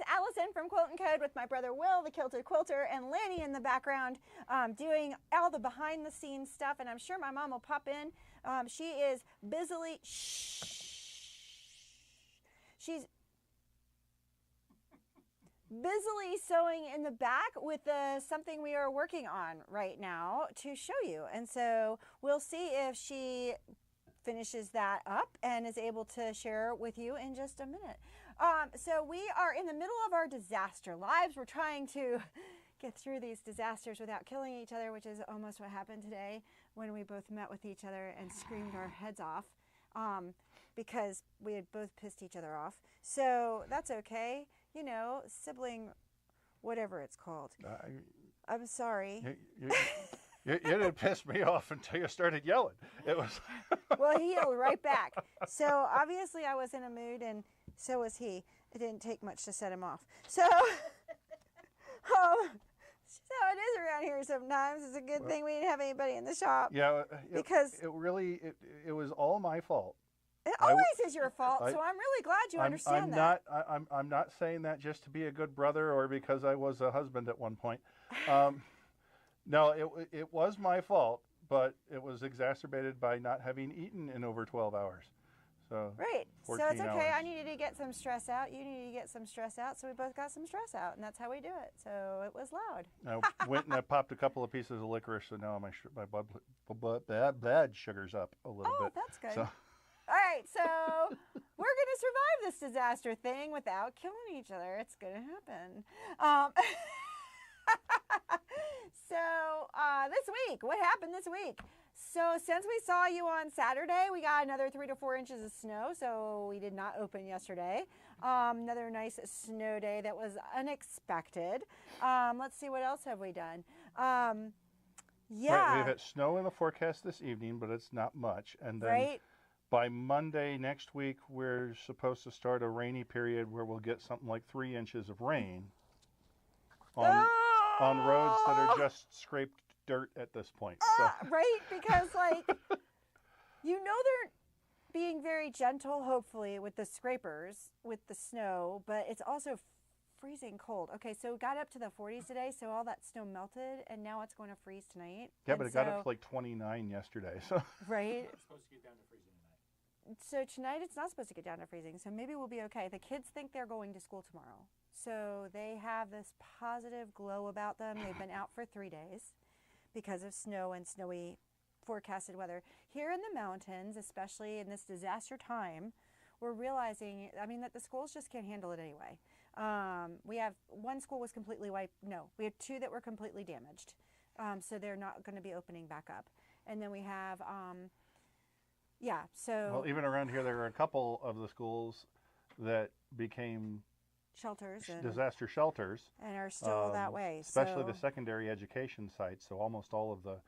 Allyson from QuiltNCode with my brother Will, the Kilted Quilter, and Lanny in the background doing all the behind the scenes stuff, and I'm sure my mom will pop in. She is busily, she's busily sewing in the back with something we are working on right now to show you, and so we'll see if she finishes that up and is able to share with you in just a minute. So we are in the middle of our disaster lives. We're trying to get through these disasters without killing each other, which is almost what happened today when we both met with each other and screamed our heads off because we had both pissed each other off. So that's okay. You know, sibling, whatever it's called. I'm sorry. You didn't piss me off until you started yelling. It was Well, he yelled right back. So obviously I was in a mood, and so was he. It didn't take much to set him off. So, that's how it is around here sometimes. It's a good thing we didn't have anybody in the shop. Yeah, because it was all my fault. It always is your fault, so I'm really glad you understand that. I'm not saying that just to be a good brother or because I was a husband at one point. No, it was my fault, but it was exacerbated by not having eaten in over 12 hours. So right. So 14 it's okay. hours. I needed to get some stress out. You needed to get some stress out. So we both got some stress out, and that's how we do it. So it was loud. I went and I popped a couple of pieces of licorice, so now my blood sugar's up a little bit. Oh, that's good. So. All right, so we're going to survive this disaster thing without killing each other. It's going to happen. So this week, what happened this week? So since we saw you on Saturday, we got another 3 to 4 inches of snow. So we did not open yesterday. Another nice snow day that was unexpected. Let's see, what else have we done? Yeah. Right, we've had snow in the forecast this evening, but it's not much. And then by Monday next week, we're supposed to start a rainy period where we'll get something like 3 inches of rain on roads that are just scraped dirt at this point. So. Right, because like, you know, they're being very gentle, hopefully, with the scrapers, with the snow, but it's also freezing cold. Okay, so it got up to the 40s today, so all that snow melted, and now it's going to freeze tonight. Yeah, but it got up to like 29 yesterday. So. Right. It's supposed to get down to freezing tonight. So tonight it's not supposed to get down to freezing, so maybe we'll be okay. The kids think they're going to school tomorrow. So they have this positive glow about them. They've been out for 3 days because of snow and snowy forecasted weather. Here in the mountains, especially in this disaster time, we're realizing, I mean, that the schools just can't handle it anyway. We have one school was completely wiped. No, we have 2 that were completely damaged. So they're not going to be opening back up. And then we have, yeah, so. Well, even around here, there are a couple of the schools that became shelters and disaster shelters and are still that way, especially the secondary education sites. So almost all of the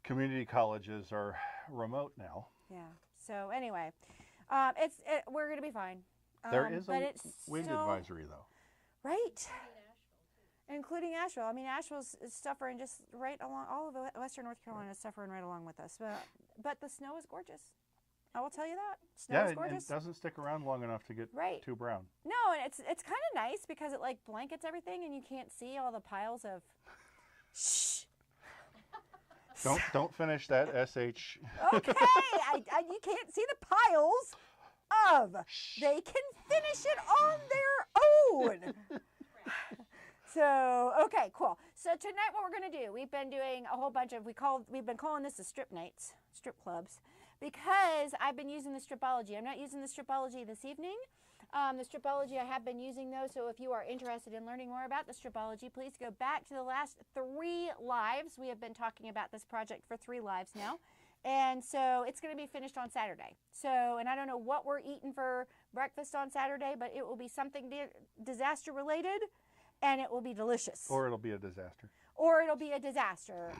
community colleges are remote now. Yeah, so anyway, we're gonna be fine. There is a wind advisory though, right, including Asheville. I mean, Asheville's suffering just right along, all of Western North Carolina is suffering right along with us, but the snow is gorgeous. I will tell you that. Snow is gorgeous. It doesn't stick around long enough to get too brown. No, and it's kind of nice because it like blankets everything and you can't see all the piles of shh. Don't finish that SH. Okay, you can't see the piles of. They can finish it on their own. So, okay, cool. So tonight what we're going to do, we've been doing a whole bunch of, we've been calling this the strip nights, strip clubs, because I've been using the stripology. I'm not using the stripology this evening. The stripology, I have been using those, so if you are interested in learning more about the stripology, please go back to the last 3 lives. We have been talking about this project for 3 lives now. And so it's going to be finished on Saturday. So, and I don't know what we're eating for breakfast on Saturday, but it will be something disaster related. And it will be delicious. Or it'll be a disaster. Or it'll be a disaster.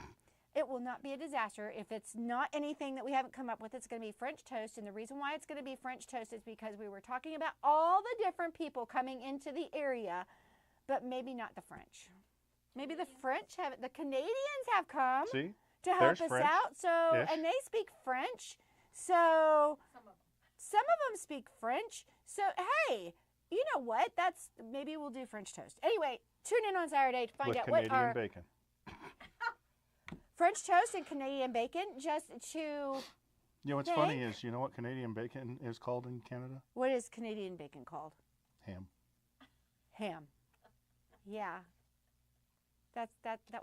It will not be a disaster if it's not anything that we haven't come up with. It's going to be French toast. And the reason why it's going to be French toast is because we were talking about all the different people coming into the area, but maybe not the French. Maybe the French have, the Canadians have come to help us out. So, and they speak French. So some of them speak French. So, hey, you know what? Maybe we'll do French toast. Anyway, tune in on Saturday to find With out Canadian what our bacon. French toast and Canadian bacon. Just to You know what's funny is, you know what Canadian bacon is called in Canada? what is Canadian bacon called? Ham. Ham. Yeah. That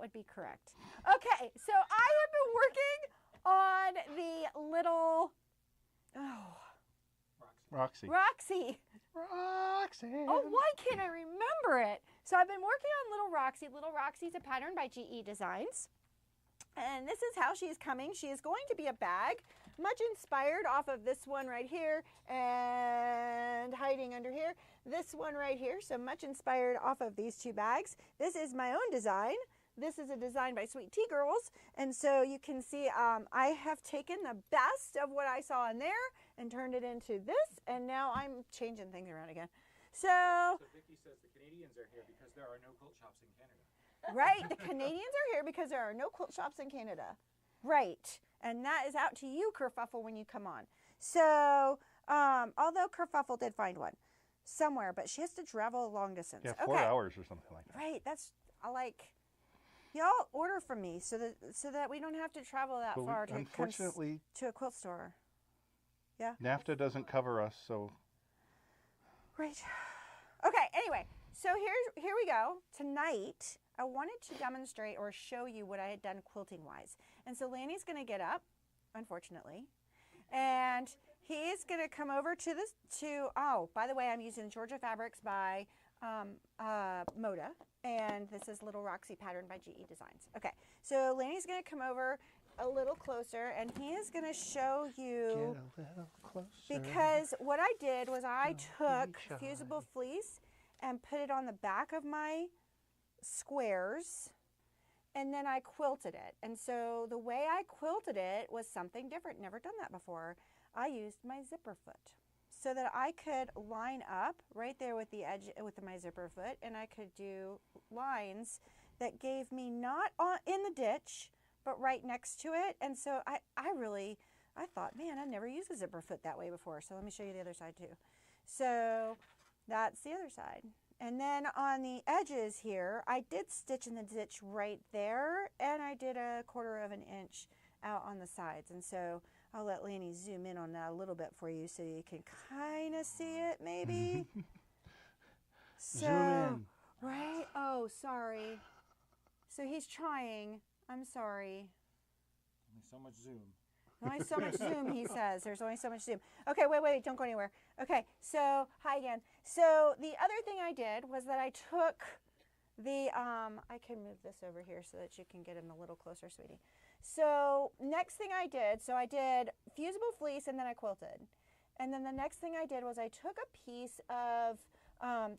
would be correct. Okay, so I have been working on the little Roxy. Roxy. Roxy. Oh, why can't I remember it? So I've been working on Little Roxy. Little Roxy's a pattern by GE Designs. And this is how she's coming. She is going to be a bag, much inspired off of this one right here and hiding under here. This one right here, so much inspired off of these two bags. This is my own design. This is a design by Sweet Tea Girls. And so you can see I have taken the best of what I saw in there and turned it into this. And now I'm changing things around again. So Vicky says the Canadians are here because there are no quilt shops in Canada. right, the Canadians are here because there are no quilt shops in Canada. Right, and that is out to you, Kerfuffle, when you come on. So, although Kerfuffle did find one somewhere, but she has to travel a long distance. Yeah, 4 hours or something like that. Right, y'all order from me so that we don't have to travel that But far unfortunately, to a quilt store. Yeah. NAFTA doesn't cover us, so. Right. Okay, anyway, so here we go. Tonight, I wanted to demonstrate or show you what I had done quilting-wise. And so Lanny's going to get up, unfortunately, and he's going to come over to this, oh, by the way, I'm using Georgia Fabrics by Moda, and this is Little Roxy pattern by GE Designs. Okay, so Lanny's going to come over a little closer, and he is going to show you, Get a little closer. because what I did was I took fusible fleece and put it on the back of my squares, and then I quilted it. And so the way I quilted it was something different. Never done that before. I used my zipper foot so that I could line up right there with the edge with my zipper foot, and I could do lines that gave me not in the ditch but right next to it. And so I thought, man, I've never used a zipper foot that way before. So let me show you the other side too. So that's the other side. And then on the edges here, I did stitch in the ditch right there, and I did 1/4 of an inch out on the sides. And so I'll let Lanny zoom in on that a little bit for you so you can kind of see it maybe. So, zoom in. Right? Oh, sorry. So he's trying. I'm sorry. Only so much zoom. Only so much zoom, he says. There's only so much zoom. Okay, wait, don't go anywhere. Okay, so, hi again. So the other thing I did was that I took the, I can move this over here so that you can get him a little closer, sweetie. So next thing I did, so I did fusible fleece and then I quilted. And then the next thing I did was I took a piece of,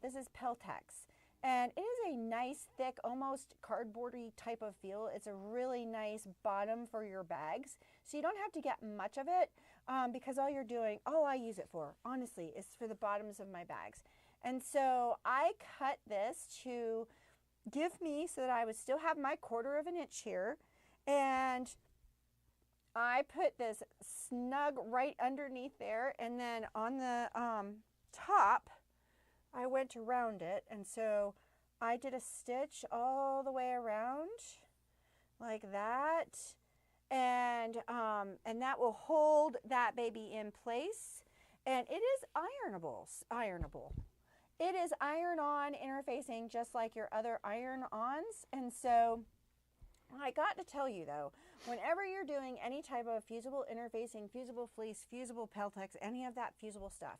this is Peltex. And it is a nice, thick, almost cardboardy type of feel. It's a really nice bottom for your bags. So you don't have to get much of it because all I use it for, honestly, is for the bottoms of my bags. And so I cut this to give me so that I would still have my 1/4 of an inch here. And I put this snug right underneath there. And then on the top, I went around it, and so I did a stitch all the way around like that, and that will hold that baby in place. And it is ironable. It is iron-on interfacing just like your other iron-ons. And so I got to tell you though, whenever you're doing any type of fusible interfacing, fusible fleece, fusible Peltex, any of that fusible stuff,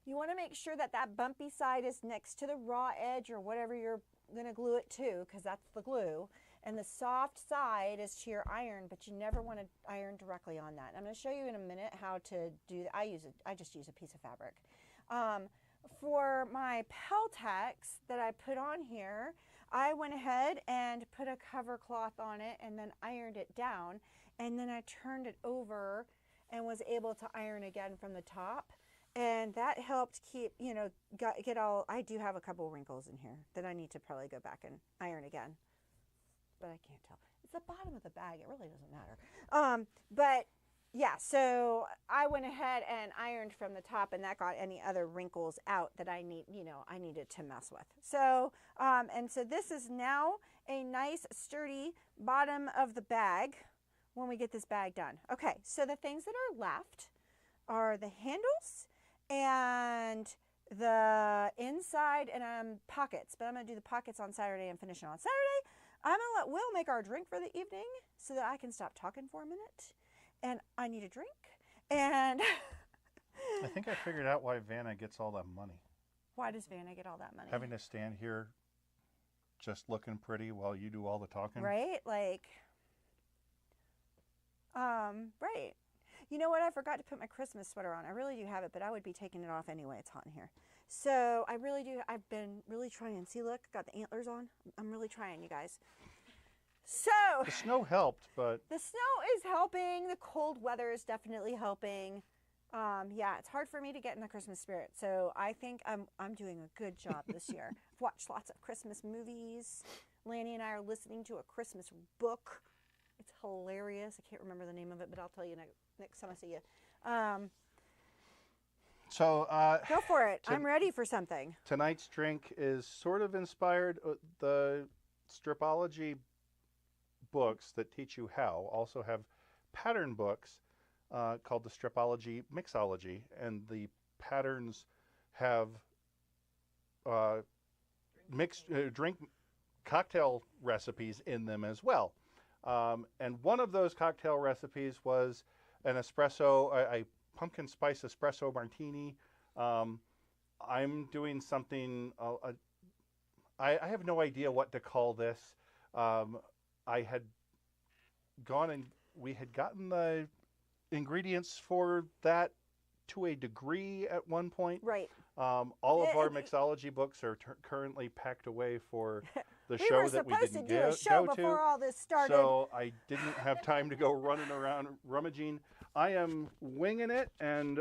you want to make sure that that bumpy side is next to the raw edge or whatever you're going to glue it to, because that's the glue. And the soft side is to your iron, but you never want to iron directly on that. I'm going to show you in a minute how to do that. I just use a piece of fabric. For my Peltex that I put on here, I went ahead and put a cover cloth on it and then ironed it down. And then I turned it over and was able to iron again from the top. And that helped keep, get all, I do have a couple wrinkles in here that I need to probably go back and iron again. But I can't tell. It's the bottom of the bag. It really doesn't matter. But yeah, so I went ahead and ironed from the top, and that got any other wrinkles out that I needed to mess with. So, and so this is now a nice sturdy bottom of the bag when we get this bag done. Okay, so the things that are left are the handles and the inside and pockets, but I'm going to do the pockets on Saturday and finish it on Saturday. I'm going to let Will make our drink for the evening so that I can stop talking for a minute. And I need a drink. And I think I figured out why Vanna gets all that money. Why does Vanna get all that money? Having to stand here just looking pretty while you do all the talking. Right? Like, right. You know what? I forgot to put my Christmas sweater on. I really do have it, but I would be taking it off anyway. It's hot in here. So I really do. I've been really trying. See, look, got the antlers on. I'm really trying, you guys. So The snow helped, but the snow is helping. The cold weather is definitely helping. Yeah, it's hard for me to get in the Christmas spirit. So I think I'm doing a good job this year. I've watched lots of Christmas movies. Lanny and I are listening to a Christmas book. It's hilarious. I can't remember the name of it, but I'll tell you next time I see you. so Go for it. I'm ready for something. tonight's drink is sort of inspired. The stripology books that teach you how also have pattern books called the Stripology Mixology, and the patterns have mixed drink cocktail recipes in them as well. And one of those cocktail recipes was an espresso, a pumpkin spice espresso martini. I'm doing something, I have no idea what to call this. I had gone and we had gotten the ingredients for that to a degree at one point. Right. All of our mixology books are currently packed away for the We show were that we supposed didn't to do a go show to. before all this started. So I didn't have time to go running around rummaging. I am winging it, and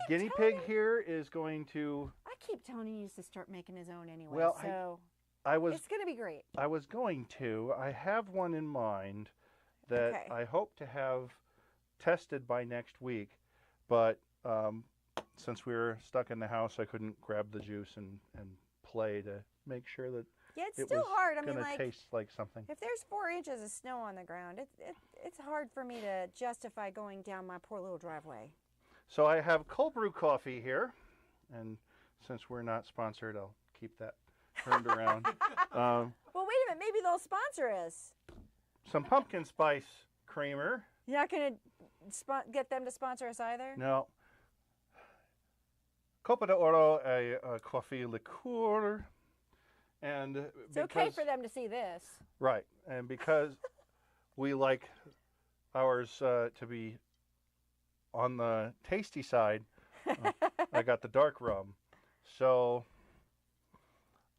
Guinea Pig here is going to. I keep telling you to start making his own anyway. Well, so it's going to be great. I was going to. I have one in mind that Okay. I hope to have tested by next week, but since we were stuck in the house, I couldn't grab the juice and play to make sure that Yeah, it's it still was hard. I going mean, to like, taste like something. if there's 4 inches of snow on the ground, it's hard for me to justify going down my poor little driveway. So I have cold brew coffee here, and since we're not sponsored, I'll keep that turned around. Well, wait a minute. Maybe they'll sponsor us. Some pumpkin spice creamer. You're not going to get them to sponsor us either? No. Copa de Oro, a coffee liqueur. And It's okay for them to see this. Right. And because we like ours to be on the tasty side, I got the dark rum. So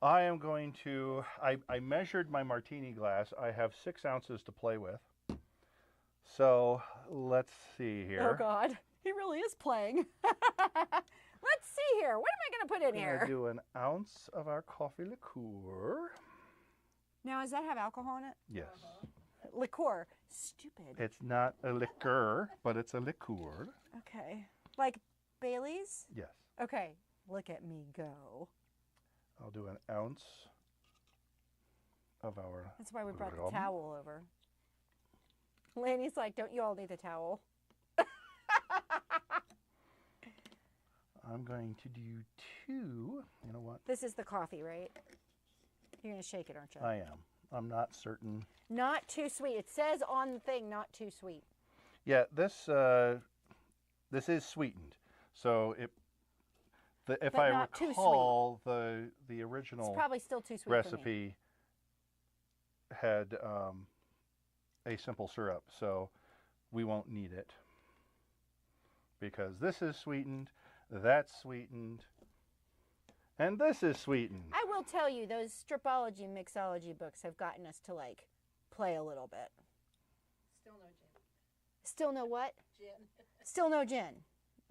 I am going to, I measured my martini glass. I have 6 ounces to play with. So let's see here. Oh, God. He really is playing. Let's see here. What am I going to put in I'm here? going to do an ounce of our coffee liqueur. Now, does that have alcohol in it? Yes. Liqueur. Stupid. It's not a liqueur, but it's a liqueur. Okay. Like Bailey's? Yes. Okay. Look at me go. I'll do an ounce of our That's why we brought rum. the towel over. Laney's like, don't you all need a towel? I'm going to do 2. You know what? This is the coffee, right? You're going to shake it, aren't you? I am. I'm not certain. Not too sweet. It says on the thing, not too sweet. Yeah, this is sweetened. So if But I not too recall, the original It's probably still too sweet for me. recipe had a simple syrup, so we won't need it because this is sweetened, that's sweetened, and this is sweetened. I will tell you, those stripology, mixology books have gotten us to like play a little bit. Still no gin. Still no what? Gin. Still no gin.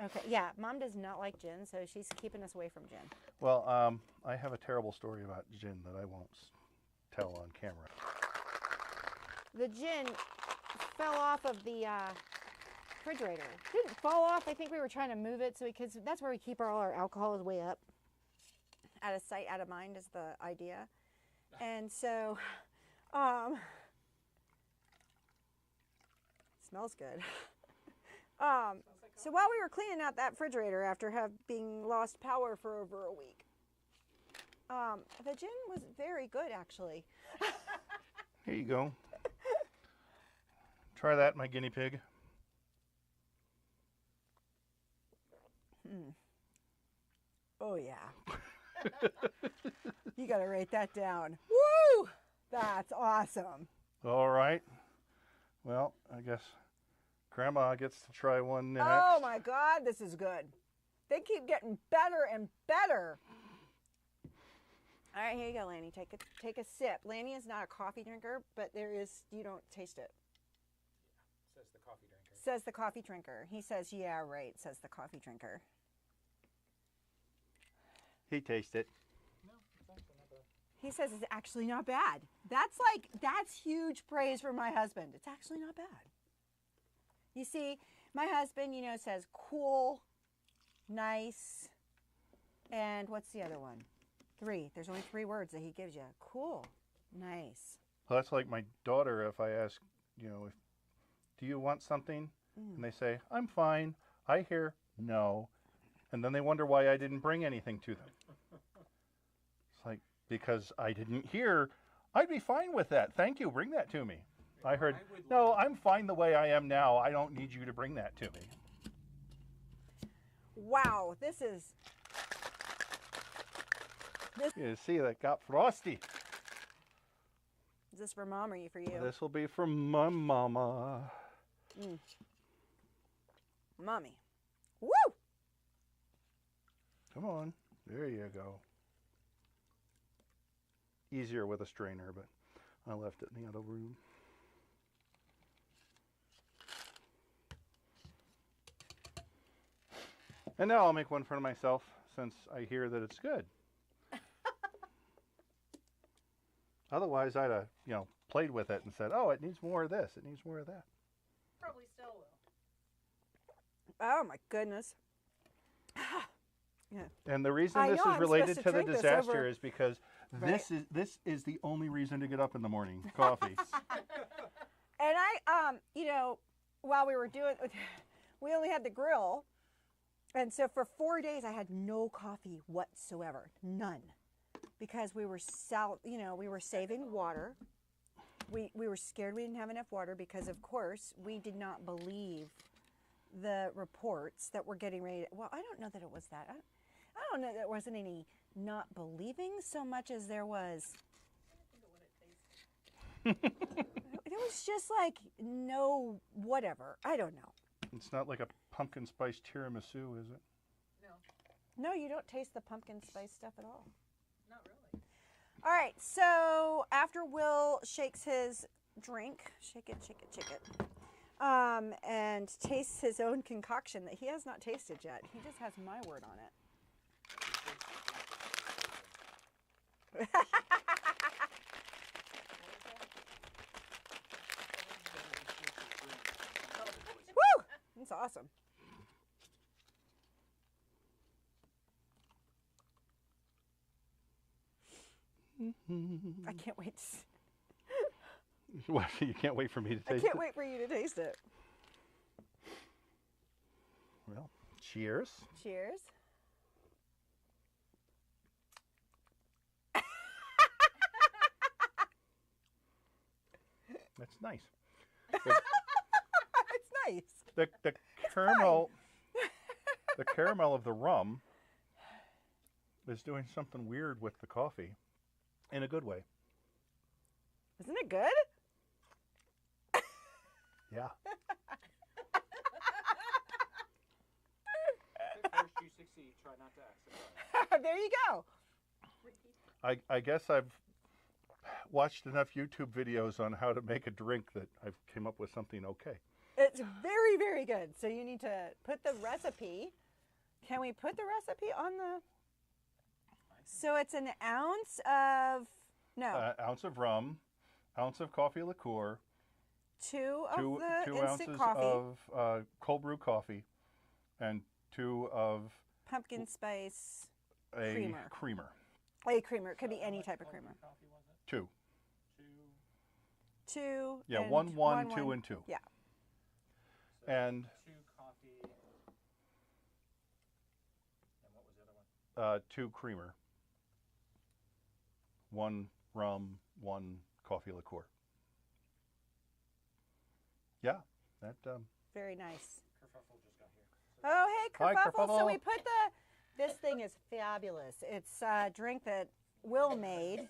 Okay, yeah, Mom does not like gin, so she's keeping us away from gin. Well, I have a terrible story about gin that I won't tell on camera. The gin fell off of the refrigerator. It didn't fall off. I think we were trying to move it because that's where we keep all our alcohol is way up. Out of sight, out of mind is the idea. And so, smells good. So while we were cleaning out that refrigerator after having lost power for over a week, the gin was very good, actually. Here you go. Try that, my guinea pig. Oh, yeah. You got to write that down. Woo! That's awesome. All right. Well, I guess Grandma gets to try one next. Oh, my God. This is good. They keep getting better and better. All right, here you go, Lanny. Take a sip. Lanny is not a coffee drinker, but you don't taste it. Says the coffee drinker. Says the coffee drinker. He says, yeah, right, says the coffee drinker. He tastes it. No, it's actually not bad. He says it's actually not bad. That's huge praise for my husband. It's actually not bad. You see, my husband, says cool, nice, and what's the other one? 3. There's only 3 words that he gives you. Cool, nice. Well, that's like my daughter. If I ask, do you want something? And they say, I'm fine. I hear no. And then they wonder why I didn't bring anything to them. It's like, because I didn't hear, I'd be fine with that. Thank you. Bring that to me. I heard, no, I'm fine the way I am now. I don't need you to bring that to me. Wow, this is... You see, that got frosty. Is this for Mom or for you? This will be for my mama. Mommy. Woo! Come on. There you go. Easier with a strainer, but I left it in the other room. And now I'll make one for myself since I hear that it's good. Otherwise, I'd have, played with it and said, oh, it needs more of this. It needs more of that. Probably still will. Oh, my goodness. Yeah. And the reason I this know, is I'm related supposed to to the drink this disaster over- is because Right. this is the only reason to get up in the morning. Coffee. And while we were doing, we only had the grill. And so for 4 days, I had no coffee whatsoever. None. Because we were we were saving water. We were scared we didn't have enough water because, of course, we did not believe the reports that were getting ready. Well, I don't know that it was that. I don't know that there wasn't any not believing so much as there was. It was just like no whatever. I don't know. It's not like a pumpkin spice tiramisu, is it? No, you don't taste the pumpkin spice stuff at all. Not really. All right, so after Will shakes his drink, shake it, and tastes his own concoction that he has not tasted yet. He just has my word on it. Woo! That's awesome. I can't wait to What? You can't wait for me to taste it? I can't wait for you to taste it. Well, cheers. Cheers. That's nice. It's nice. The caramel, the caramel of the rum is doing something weird with the coffee, in a good way. Isn't it good? Yeah. If first you succeed, try not to accidentally. There you go. I guess I've watched enough YouTube videos on how to make a drink that I've came up with something okay. It's very, very good. So you need to put the recipe. Can we put the recipe on the... So it's an ounce of... No. Ounce of rum, ounce of coffee liqueur, 2 of two the instant ounces coffee, of cold brew coffee, and 2 of pumpkin spice a creamer. A creamer. It could be any type of creamer. Coffee was it? 2. 2. Yeah, and 1, 2, and 2. Yeah. So And 2 coffee. And what was the other one? 2 creamer. 1 rum, 1 coffee liqueur. Yeah, that. Very nice. Kerfuffle just got here. Oh, hey, Hi, Kerfuffle. So Kerfuffle. we put this thing is fabulous. It's a drink that Will made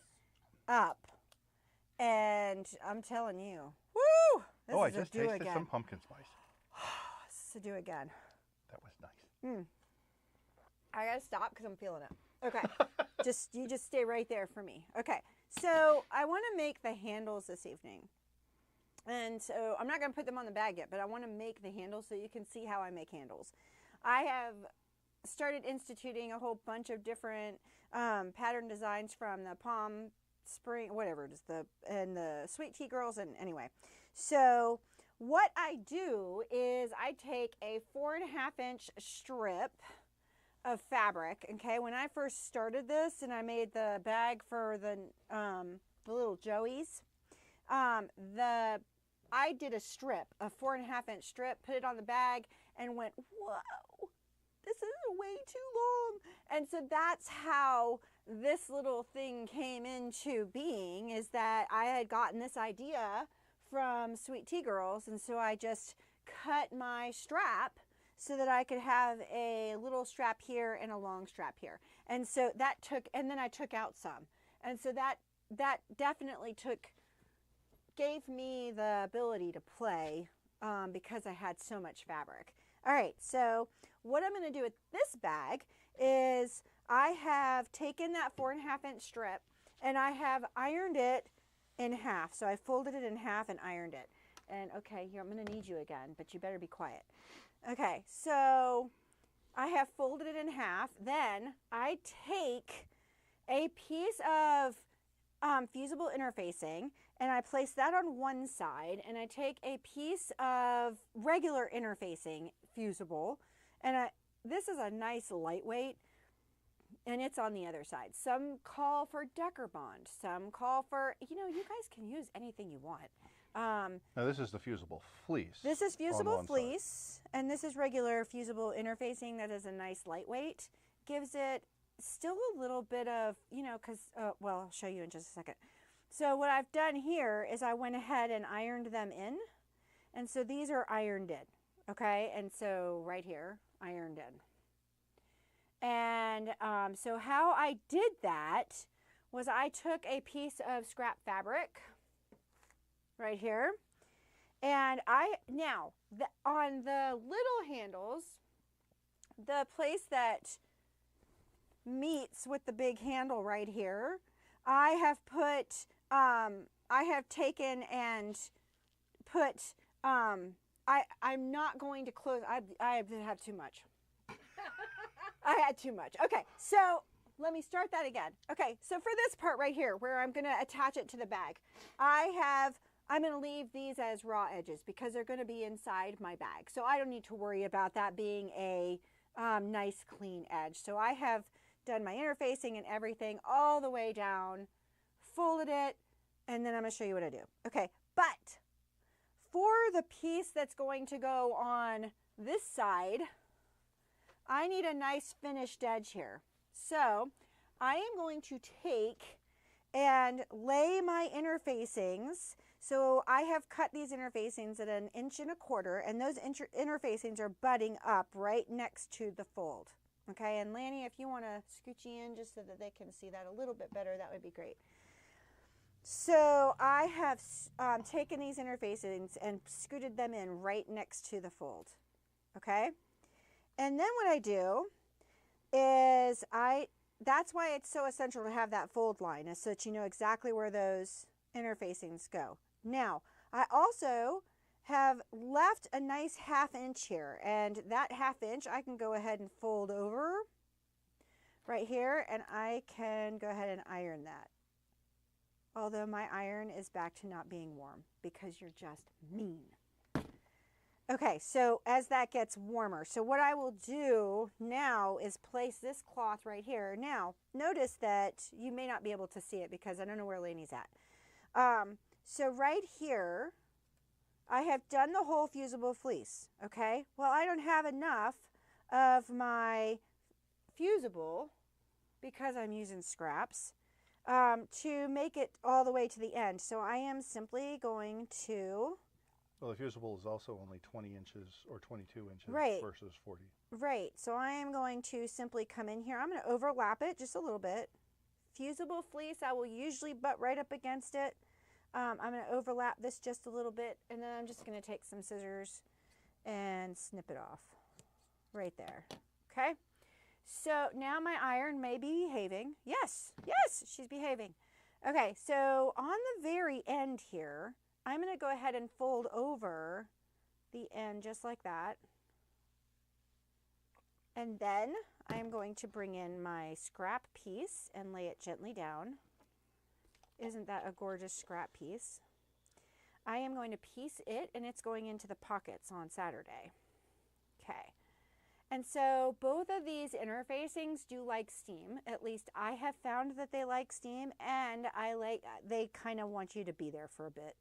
up. And I'm telling you, woo! This I is just a do tasted again. some pumpkin spice. This is a do again. That was nice. I gotta stop because I'm feeling it. Okay, you just stay right there for me. Okay, so I want to make the handles this evening, and so I'm not gonna put them on the bag yet, but I want to make the handles so you can see how I make handles. I have started instituting a whole bunch of different pattern designs from the Palm Spring, whatever it is, and the Sweet Tea Girls, and anyway, so what I do is I take a 4.5-inch strip of fabric. Okay, when I first started this and I made the bag for the little Joeys, I did a strip, a 4.5-inch strip, put it on the bag, and went, whoa, this is way too long. And so that's how this little thing came into being, is that I had gotten this idea from Sweet Tea Girls, and so I just cut my strap so that I could have a little strap here and a long strap here. And so that took, and then I took out some. And so that definitely gave me the ability to play because I had so much fabric. All right, so what I'm gonna do with this bag is I have taken that 4.5-inch strip and I have ironed it in half. So I folded it in half and ironed it. And okay, here, I'm gonna need you again, but you better be quiet. Okay, so I have folded it in half. Then I take a piece of fusible interfacing and I place that on one side, and I take a piece of regular interfacing fusible, and this is a nice lightweight, and it's on the other side. Some call for Decker Bond, some call for, you guys can use anything you want. Now this is the fusible fleece. This is fusible on one fleece, and this is regular fusible interfacing that is a nice lightweight. Gives it still a little bit of, because, well, I'll show you in just a second. So what I've done here is I went ahead and ironed them in, and so these are ironed in, okay? And so right here, ironed in. And so how I did that was I took a piece of scrap fabric right here, and on the little handles, the place that meets with the big handle right here, I have taken and put, I'm not going to close, I have too much. I had too much. Okay, so let me start that again. Okay, so for this part right here, where I'm gonna attach it to the bag, I'm gonna leave these as raw edges because they're gonna be inside my bag. So I don't need to worry about that being a nice clean edge. So I have done my interfacing and everything all the way down, folded it, and then I'm gonna show you what I do. Okay, but for the piece that's going to go on this side, I need a nice finished edge here. So I am going to take and lay my interfacings. So I have cut these interfacings at 1.25 inches, and those interfacings are butting up right next to the fold. Okay, and Lanny, if you want to scooch in just so that they can see that a little bit better, that would be great. So I have taken these interfacings and scooted them in right next to the fold. Okay, and then what I do is that's why it's so essential to have that fold line, is so that you know exactly where those interfacings go. Now, I also have left a nice 1/2 inch here, and that 1/2 inch I can go ahead and fold over right here, and I can go ahead and iron that. Although my iron is back to not being warm because you're just mean. Okay, so as that gets warmer, so what I will do now is place this cloth right here. Now, notice that you may not be able to see it because I don't know where Lainey's at. So right here, I have done the whole fusible fleece, okay? Well, I don't have enough of my fusible, because I'm using scraps, to make it all the way to the end. So I am simply going to... Well, the fusible is also only 20 inches or 22 inches versus 40. Right. So I am going to simply come in here. I'm going to overlap it just a little bit. Fusible fleece, I will usually butt right up against it. I'm going to overlap this just a little bit, and then I'm just going to take some scissors and snip it off right there. Okay? So now my iron may be behaving. Yes, yes, she's behaving. Okay, so on the very end here, I'm going to go ahead and fold over the end just like that. And then I'm going to bring in my scrap piece and lay it gently down. Isn't that a gorgeous scrap piece? I am going to piece it, and it's going into the pockets on Saturday. Okay. And so both of these interfacings do like steam. At least I have found that they like steam, and they kind of want you to be there for a bit.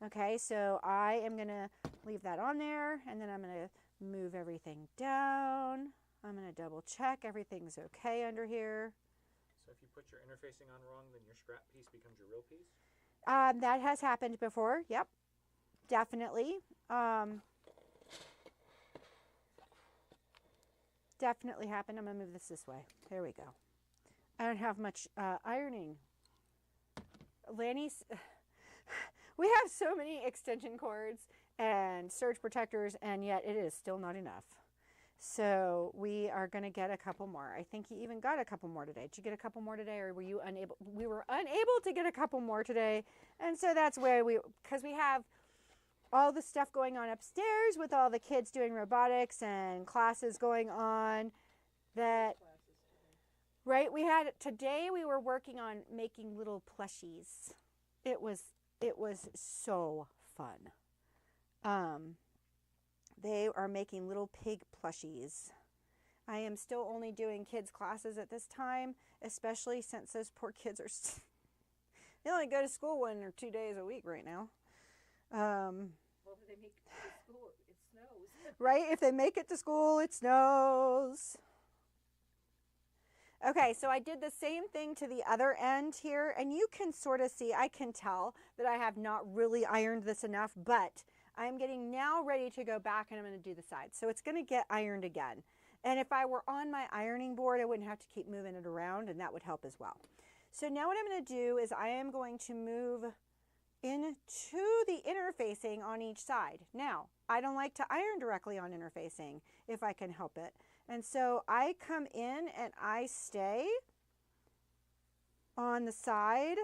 Okay, so I am going to leave that on there, and then I'm going to move everything down. I'm going to double check everything's okay under here. So if you put your interfacing on wrong, then your scrap piece becomes your real piece? That has happened before. Yep, definitely. Definitely happened. I'm going to move this way. There we go. I don't have much ironing. Lanny's... We have so many extension cords and surge protectors, and yet it is still not enough. So we are going to get a couple more. I think you even got a couple more today. Did you get a couple more today, or were you unable? We were unable to get a couple more today. And so that's where because we have all the stuff going on upstairs with all the kids doing robotics and classes going on. Right, today we were working on making little plushies. It was so fun. They are making little pig plushies. I am still only doing kids classes at this time, especially since those poor kids are they only go to school 1 or 2 days a week right now. Well, if they make it to school, it snows. Right, if they make it to school, it snows. Okay, so I did the same thing to the other end here, and you can sort of see, I can tell that I have not really ironed this enough, but I'm getting now ready to go back, and I'm going to do the sides. So it's going to get ironed again. And if I were on my ironing board, I wouldn't have to keep moving it around, and that would help as well. So now what I'm going to do is I am going to move into the interfacing on each side. Now, I don't like to iron directly on interfacing if I can help it. And so I come in and I stay on the side.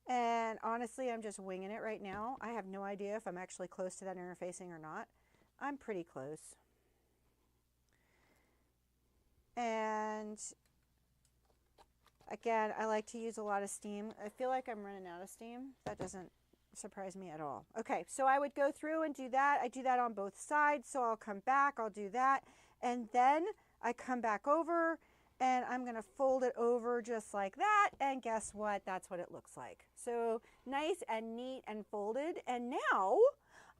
And honestly, I'm just winging it right now. I have no idea if I'm actually close to that interfacing or not. I'm pretty close. And again, I like to use a lot of steam. I feel like I'm running out of steam. That doesn't surprise me at all. Okay, so I would go through and do that. I do that on both sides, so I'll come back, I'll do that, and then I come back over and I'm going to fold it over just like that, and guess what? That's what it looks like. So nice and neat and folded. And now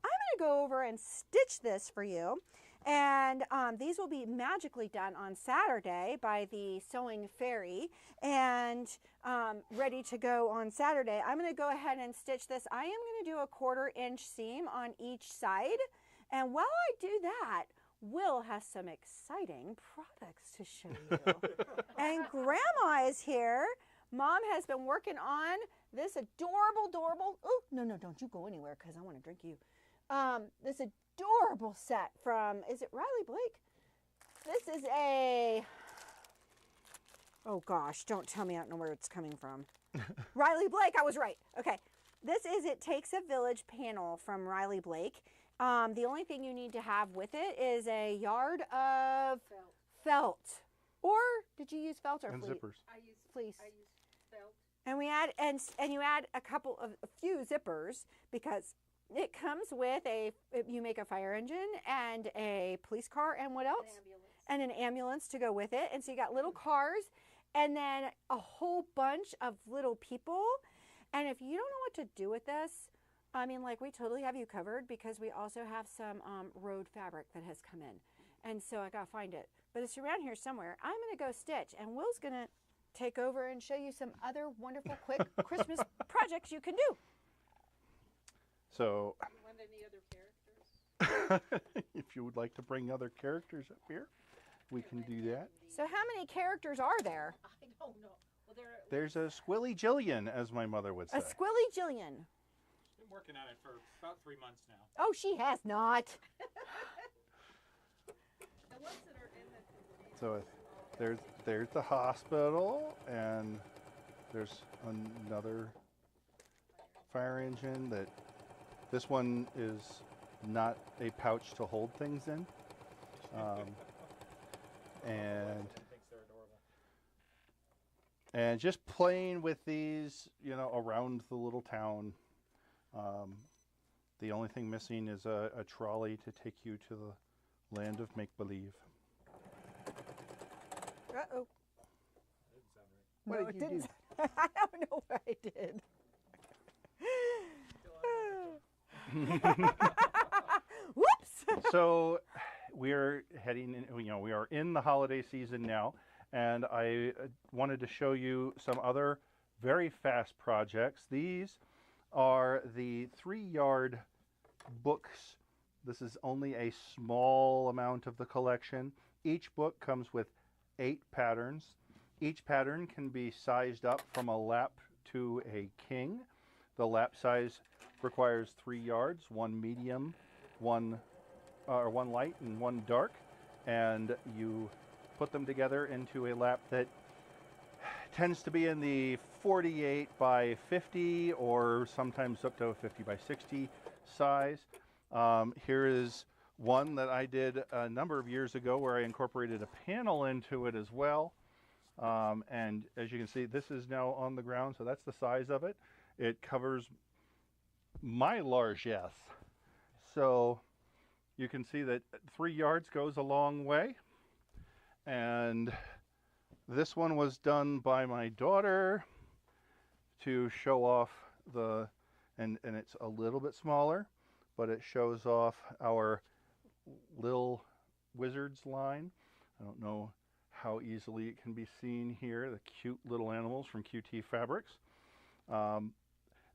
I'm going to go over and stitch this for you. And these will be magically done on Saturday by the Sewing Fairy, and ready to go on Saturday. I'm going to go ahead and stitch this. I am going to do a 1/4 inch seam on each side. And while I do that, Will has some exciting products to show you. And Grandma is here. Mom has been working on this adorable, oh, no, don't you go anywhere because I want to drink you. This adorable set from, is it Riley Blake? This is oh gosh, don't tell me I don't know where it's coming from. Riley Blake, I was right. Okay, this is It Takes a Village panel from Riley Blake. The only thing you need to have with it is a yard of felt. Or did you use felt or and fleece? zippers. I use Fleece. I use felt. And you add a few zippers because it comes with you make a fire engine and a police car and what else? And an ambulance to go with it. And so you got little cars and then a whole bunch of little people. And if you don't know what to do with this, I mean, like, we totally have you covered because we also have some road fabric that has come in. And so I gotta find it. But it's around here somewhere. I'm gonna go stitch and Will's gonna take over and show you some other wonderful quick Christmas projects you can do. So, You want any other characters? if you would like to bring other characters up here, we can do that. So how many characters are there? I don't know. Well, There's a Squilly Jillian, as my mother would say. A Squilly Jillian. Been working on it for about 3 months now. Oh, she has not. the ones that are in the So there's the hospital, and there's another fire engine. This one is not a pouch to hold things in, and Thinks they're adorable. and just playing with these, around the little town. The only thing missing is a trolley to take you to the land of make-believe. Uh-oh. That didn't sound right. No, it didn't. I don't know what I did. Whoops! So we're heading in, we are in the holiday season now, and I wanted to show you some other very fast projects. These are the 3-yard books. This is only a small amount of the collection. Each book comes with 8 patterns. Each pattern can be sized up from a lap to a king. The lap size requires 3 yards, 1 medium, one light and 1 dark, and you put them together into a lap that tends to be in the 48 by 50 or sometimes up to a 50 by 60 size. Here is one that I did a number of years ago where I incorporated a panel into it as well. And as you can see, this is now on the ground, so that's the size of it. It covers my largesse. So you can see that 3 yards goes a long way. And this one was done by my daughter to show off and it's a little bit smaller, but it shows off our Lil Wizards line. I don't know how easily it can be seen here, the cute little animals from QT Fabrics.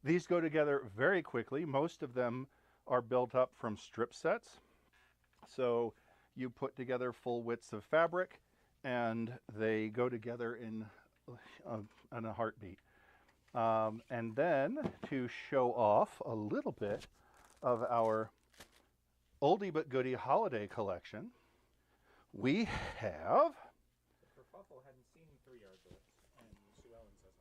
These go together very quickly. Most of them are built up from strip sets. So you put together full widths of fabric and they go together in a heartbeat. And then to show off a little bit of our oldie but goodie holiday collection, we have... Kerfuffle hadn't seen 3 yards of it, and Sue Ellen says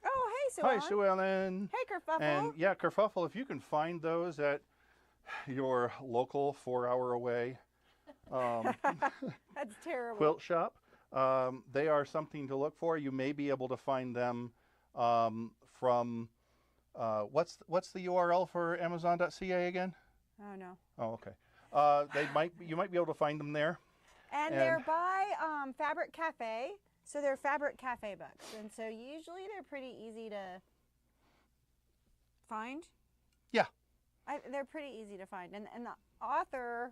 hi. Oh, hey, Sue Hi, Ellen. Sue Ellen. Hey, Kerfuffle. And yeah, Kerfuffle, if you can find those at your local 4-hour away That's terrible. quilt shop, they are something to look for. You may be able to find them from what's the URL for Amazon.ca again? Oh, no. Oh, okay. You might be able to find them there. And they're by Fabric Cafe, so they're Fabric Cafe books. And so usually they're pretty easy to find. Yeah. They're pretty easy to find. And the author,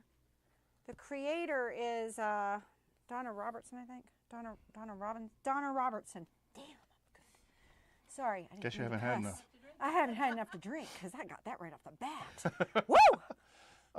the creator is Donna Robertson, I think. Donna Robertson. Damn, I'm good. Sorry. I didn't Guess you mean to haven't had cuss. enough. I haven't had enough to drink because I got that right off the bat. Woo!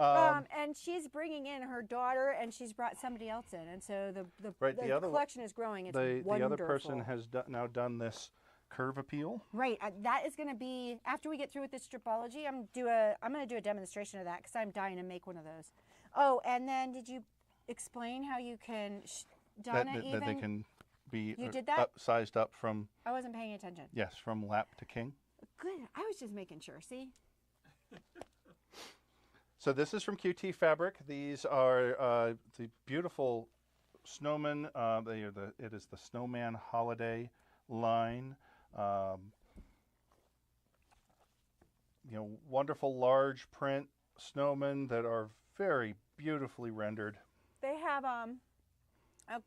And she's bringing in her daughter, and she's brought somebody else in, and so the collection is growing. It's wonderful. The other person has now done this curve appeal. Right, that is going to be after we get through with this stripology. I'm going to do a demonstration of that because I'm dying to make one of those. Oh, and then did you explain how you can, Donna? That they can be You did that? sized up from. I wasn't paying attention. Yes, from lap to king. Good. I was just making sure. See. So this is from QT Fabric. These are the beautiful snowmen. It is the Snowman Holiday line. wonderful large print snowmen that are very beautifully rendered. They have a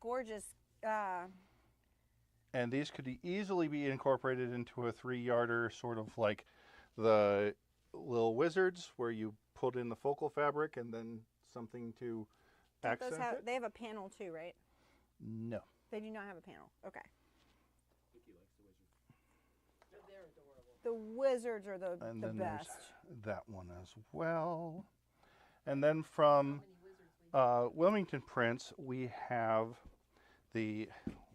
gorgeous. And these could easily be incorporated into a 3-yarder, sort of like the Lil Wizards, where you put in the focal fabric and then something to accent it. They have a panel too, right? No. They do not have a panel. Okay. Vicky likes the wizards. They're adorable. The wizards are the then best. There's that one as well. And then from Wilmington Prints, we have the,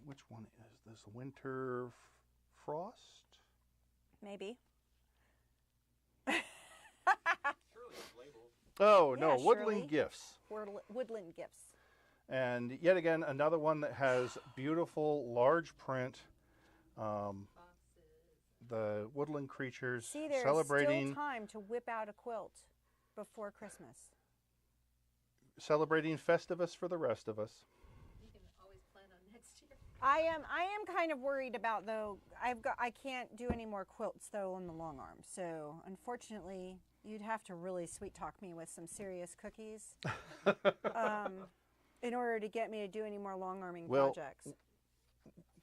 which one is this? Winter Frost? Maybe. Surely it's labeled. Oh, Yeah, no, Woodland Shirley. Gifts. Woodland Gifts. And yet again, another one that has beautiful large print. The woodland creatures See, there's celebrating still time to whip out a quilt before Christmas. celebrating Festivus for the rest of us. You can always plan on next year. I am kind of worried about though. I can't do any more quilts though on the long arm. So unfortunately, you'd have to really sweet talk me with some serious cookies in order to get me to do any more long arming projects.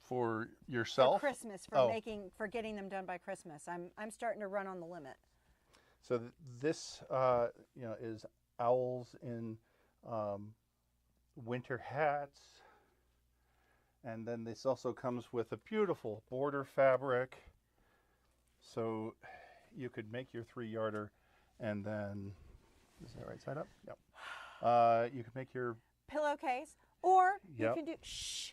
For yourself? For Christmas, for getting them done by Christmas. I'm starting to run on the limit. So this is owls in winter hats. And then this also comes with a beautiful border fabric. So you could make your 3-yarder and then, is that right side up? Yep. You could make your Pillowcase, or you Yep. can do, shh.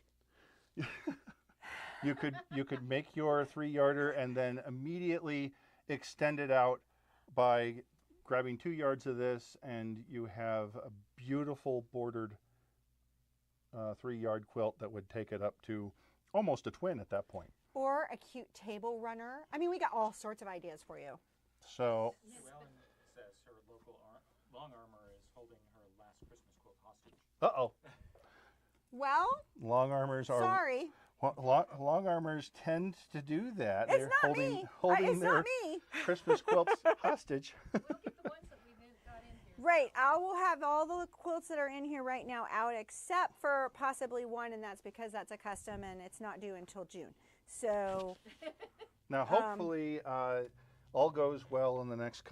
you could make your 3-yarder and then immediately extend it out by grabbing 2 yards of this, and you have a beautiful bordered 3-yard quilt that would take it up to almost a twin at that point. Or a cute table runner. I mean, we got all sorts of ideas for you. So Sue Ellen says her local long armor is holding her last Christmas quilt hostage. uh-oh. Well, Long armors are sorry. long armors tend to do that. It's They're not holding me. holding It's their not me. Christmas quilts hostage. We'll get the ones that we've got in here. Right. I will have all the quilts that are in here right now out except for possibly one, and that's because that's a custom and it's not due until June. So, Now, hopefully, all goes well in the next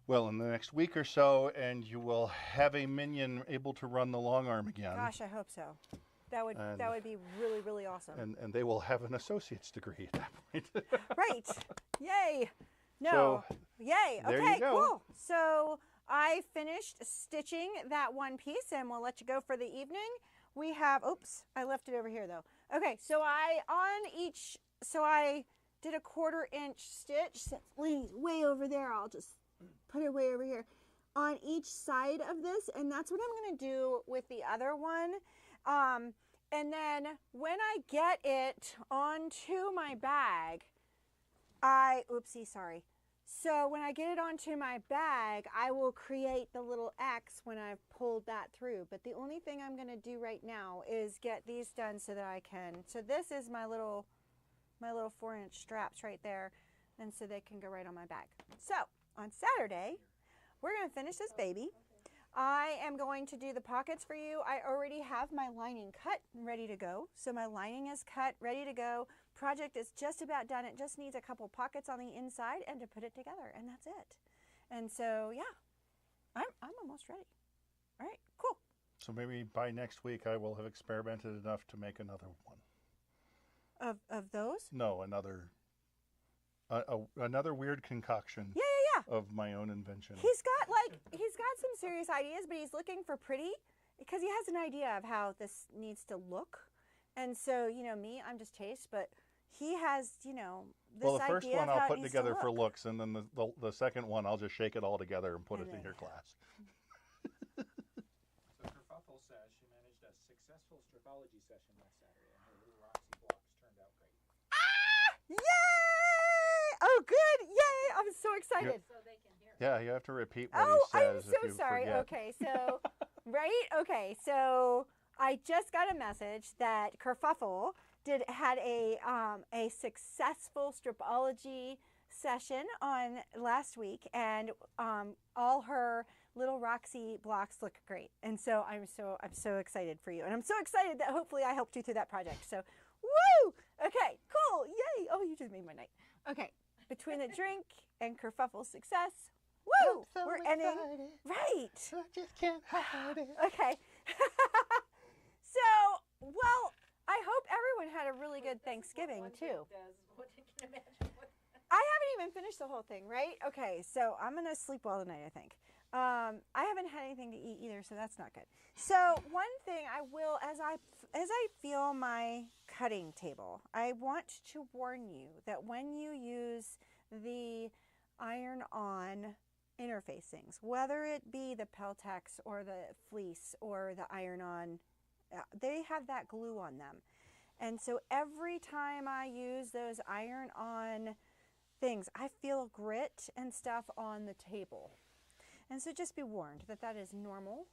in the next week or so, and you will have a minion able to run the long arm again. gosh, I hope so. That would be really, really awesome. And they will have an associate's degree at that point. Right. Yay. No. So, Yay. there Okay, you go. cool. So I finished stitching that one piece and we'll let you go for the evening. We have, oops, I left it over here though. Okay, so I did a 1/4 inch stitch. That's way over there. I'll just put it way over here on each side of this. And that's what I'm going to do with the other one. And then when I get it onto my bag, oopsie, sorry. So when I get it onto my bag, I will create the little X when I've pulled that through. But the only thing I'm going to do right now is get these done so that I can. So this is my little 4-inch straps right there. And so they can go right on my bag. So on Saturday, we're going to finish this baby. I am going to do the pockets for you. I already have my lining cut and ready to go. So my lining is cut, ready to go. Project is just about done. It just needs a couple pockets on the inside and to put it together, and that's it. And so, yeah, I'm almost ready. All right, cool. So maybe by next week I will have experimented enough to make another one. Of those? No, another weird concoction. Yeah. Of my own invention. He's got some serious ideas, but he's looking for pretty because he has an idea of how this needs to look. And so, me, I'm just taste, but he has, this Well, the first idea one of how I'll it put needs together to for look. looks, and then the second one I'll just shake it all together and put it in your class. So Kerfuffle says she managed a successful stripology session last Saturday, and her Lil Roxy blocks turned out great. Yay! Oh, good! Yay! I'm so excited. So they can hear. Yeah, you have to repeat what Oh, he I'm says if so you sorry. forget. Okay, so, right? Okay, so I just got a message that Kerfuffle had a successful stripology session on last week, and all her Lil Roxy blocks look great. And so I'm so excited for you. And I'm so excited that hopefully I helped you through that project. So, woo! Okay, cool. Yay. Oh, you just made my night. Okay. Between the drink and kerfuffle success, woo! So We're excited. ending. Right. I just can't hide it. Okay. So, well, I hope everyone had a really good Thanksgiving too. I haven't even finished the whole thing, right? Okay, so I'm gonna sleep well tonight, I think. I haven't had anything to eat either, so that's not good. So one thing I will, as I feel my cutting table, I want to warn you that when you use the iron-on interfacings, whether it be the Peltex or the fleece or the iron-on, they have that glue on them. And so every time I use those iron-on things, I feel grit and stuff on the table. And so just be warned that that is normal,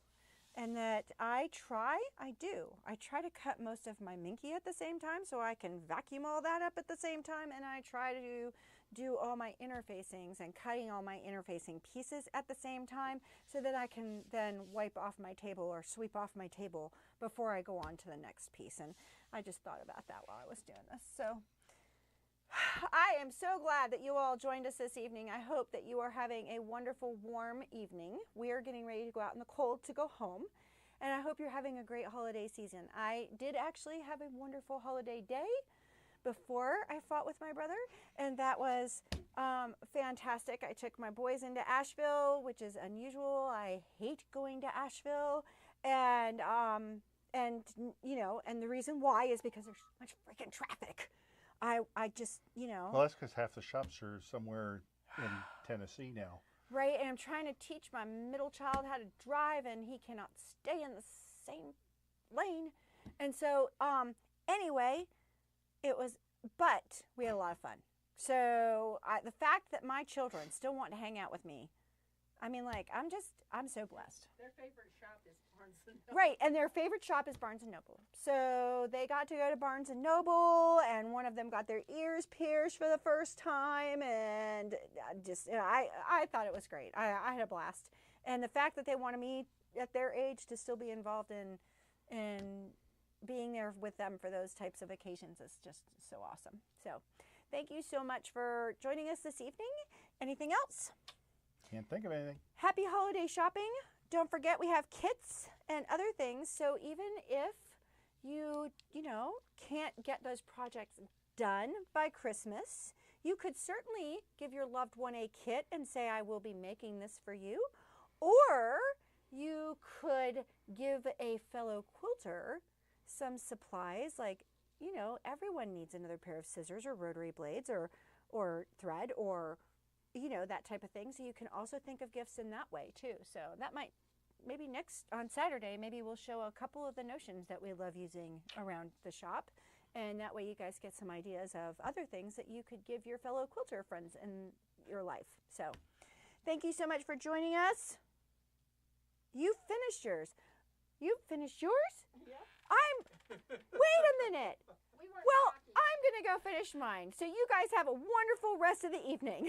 and that I try to cut most of my minky at the same time so I can vacuum all that up at the same time, and I try to do all my interfacings and cutting all my interfacing pieces at the same time so that I can then wipe off my table or sweep off my table before I go on to the next piece. And I just thought about that while I was doing this. So I am so glad that you all joined us this evening. I hope that you are having a wonderful, warm evening. We are getting ready to go out in the cold to go home. And I hope you're having a great holiday season. I did actually have a wonderful holiday day before I fought with my brother, and that was fantastic. I took my boys into Asheville, which is unusual. I hate going to Asheville, and you know, and the reason why is because there's so much freaking traffic. I just, you know. Well, that's because half the shops are somewhere in Tennessee now. Right, and I'm trying to teach my middle child how to drive, and he cannot stay in the same lane. And so, anyway, but we had a lot of fun. So the fact that my children still want to hang out with me, I mean, like, I'm so blessed. Their favorite shop is Barnes & Noble. Right, and their favorite shop is Barnes & Noble. So they got to go to Barnes & Noble, and one of them got their ears pierced for the first time, and just, you know, I thought it was great. I had a blast. And the fact that they wanted me at their age to still be involved in being there with them for those types of occasions is just so awesome. So thank you so much for joining us this evening. Anything else? Can't think of anything. Happy holiday shopping. Don't forget we have kits and other things. So even if you know, can't get those projects done by Christmas, you could certainly give your loved one a kit and say, I will be making this for you. Or you could give a fellow quilter some supplies, like, you know, everyone needs another pair of scissors or rotary blades or thread or, you know, that type of thing. So you can also think of gifts in that way too. So that might, maybe on Saturday, maybe we'll show a couple of the notions that we love using around the shop. And that way you guys get some ideas of other things that you could give your fellow quilter friends in your life. So thank you so much for joining us. You finished yours. You finished yours? Yep. Wait a minute. We weren't Well, talking. I'm going to go finish mine. So you guys have a wonderful rest of the evening.